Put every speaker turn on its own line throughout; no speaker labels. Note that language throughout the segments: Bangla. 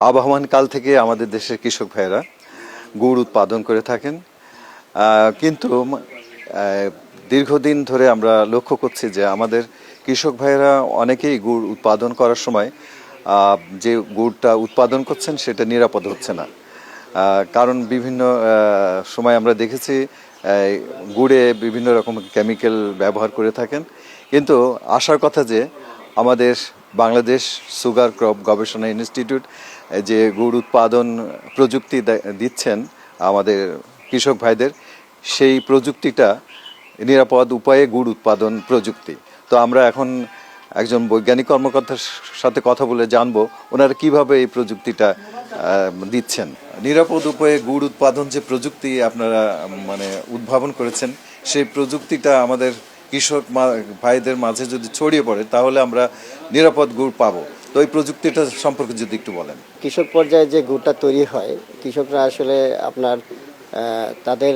আবহমান কাল থেকে আমাদের দেশের কৃষক ভাইয়েরা গুড় উৎপাদন করে থাকেন, কিন্তু দীর্ঘদিন ধরে আমরা লক্ষ্য করছি যে আমাদের কৃষক ভাইয়েরা অনেকেই গুড় উৎপাদন করার সময় যে গুড়টা উৎপাদন করছেন সেটা নিরাপদ হচ্ছে না। কারণ বিভিন্ন সময় আমরা দেখেছি গুড়ে বিভিন্ন রকম কেমিক্যাল ব্যবহার করে থাকেন, কিন্তু আশার কথা যে আমাদের বাংলাদেশ সুগার ক্রপ গবেষণা ইনস্টিটিউট যে গুড় উৎপাদন প্রযুক্তি দিচ্ছেন আমাদের কৃষক ভাইদের, সেই প্রযুক্তিটা নিরাপদ উপায়ে গুড় উৎপাদন প্রযুক্তি। তো আমরা এখন একজন বৈজ্ঞানিক কর্মকর্তার সাথে কথা বলে জানবো ওনারা কিভাবে এই প্রযুক্তিটা দিচ্ছেন। নিরাপদ উপায়ে গুড় উৎপাদন যে প্রযুক্তি আপনারা উদ্ভাবন করেছেন, সেই প্রযুক্তিটা আমাদের কৃষক ভাইদের মাঝে যদি ছড়িয়ে পড়ে তাহলে আমরা নিরাপদ গুড় পাবো। তো এই প্রযুক্তিটা সম্পর্কে যদি একটু বলেন।
কৃষক পর্যায়ে যে গুড়টা তৈরি হয়, কৃষকরা আসলে আপনার তাদের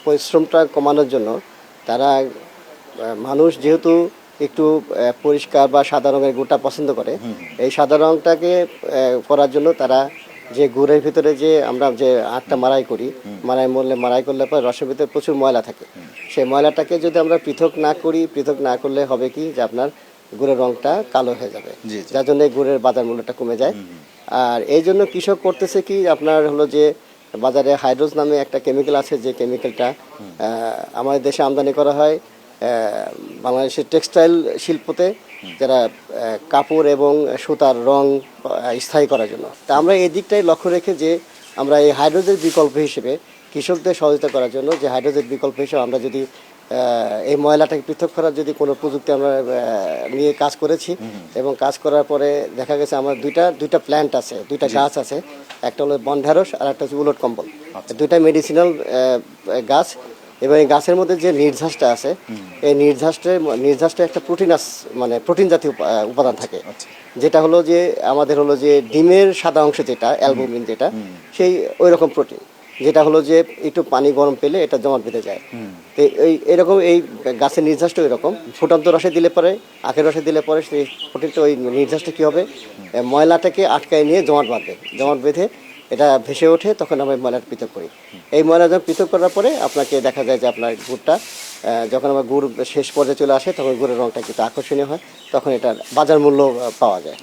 পরিশ্রমটা কমানোর জন্য তারা মানুষ যেহেতু একটু পরিষ্কার বা সাদা রঙের গুড়টা পছন্দ করে, এই সাদা রঙটাকে করার জন্য তারা যে গুড়ের ভিতরে যে আমরা যে আখটা মাড়াই করি, মাড়াই করলে পরে রসের ভিতরে প্রচুর ময়লা থাকে। সেই ময়লাটাকে যদি আমরা পৃথক না করলে হবে কি যে আপনার গুড়ের রংটা কালো হয়ে যাবে, যার জন্য গুড়ের বাজার মূল্যটা কমে যায়। আর এই জন্য কৃষক করতেছে কি আপনার হলো যে বাজারে হাইড্রোজ নামে একটা কেমিক্যাল আছে, যে কেমিক্যালটা আমাদের দেশে আমদানি করা হয় বাংলাদেশের টেক্সটাইল শিল্পতে, যারা কাপড় এবং সুতার রং স্থায়ী করার জন্য। তা আমরা এই দিকটাই লক্ষ্য রেখে যে আমরা এই হাইড্রোজের বিকল্প হিসেবে কৃষকদের সহযোগিতা করার জন্য যে হাইড্রোজের বিকল্প হিসেবে আমরা যদি এই ময়লাটাকে পৃথক করার যদি কোনো প্রযুক্তি আমরা নিয়ে কাজ করেছি, এবং কাজ করার পরে দেখা গেছে আমার দুইটা প্ল্যান্ট আছে, দুইটা গাছ আছে, একটা হলো বনঢেঁড়স আর একটা হচ্ছে উলট কম্বল, দুইটা মেডিসিনাল গাছ। এবং এই গাছের মধ্যে যে নির্ঝাসটা আছে, এই নির্ঝাসটা একটা প্রোটিন জাতীয় উপাদান থাকে, যেটা হলো যে আমাদের হলো যে ডিমের সাদা অংশ যেটা অ্যালবুমিন, যেটা সেই ওই রকম প্রোটিন, যেটা হলো যে একটু পানি গরম পেলে এটা জমাট বেঁধে যায়। তো এরকম এই গাছের নির্ঝাসটা ওই রকম ফুটন্ত রসে দিলে পরে, আখের রসে দিলে পরে সেই প্রোটিনটা ওই নির্ঝাসটা কী হবে, ময়লাটাকে আটকায় নিয়ে জমাট বেঁধে এটা ভেসে ওঠে, তখন আমরা ময়লাটা পৃথক করি। এই ময়লা যখন পৃথক করার পরে আপনাকে দেখা যায় যে আপনার গুড়টা যখন আমার গুড় শেষ পর্যায়ে চলে আসে, তখন গুড়ের রঙটা কিন্তু আকর্ষণীয় হয়, তখন এটার বাজার মূল্য পাওয়া যায়।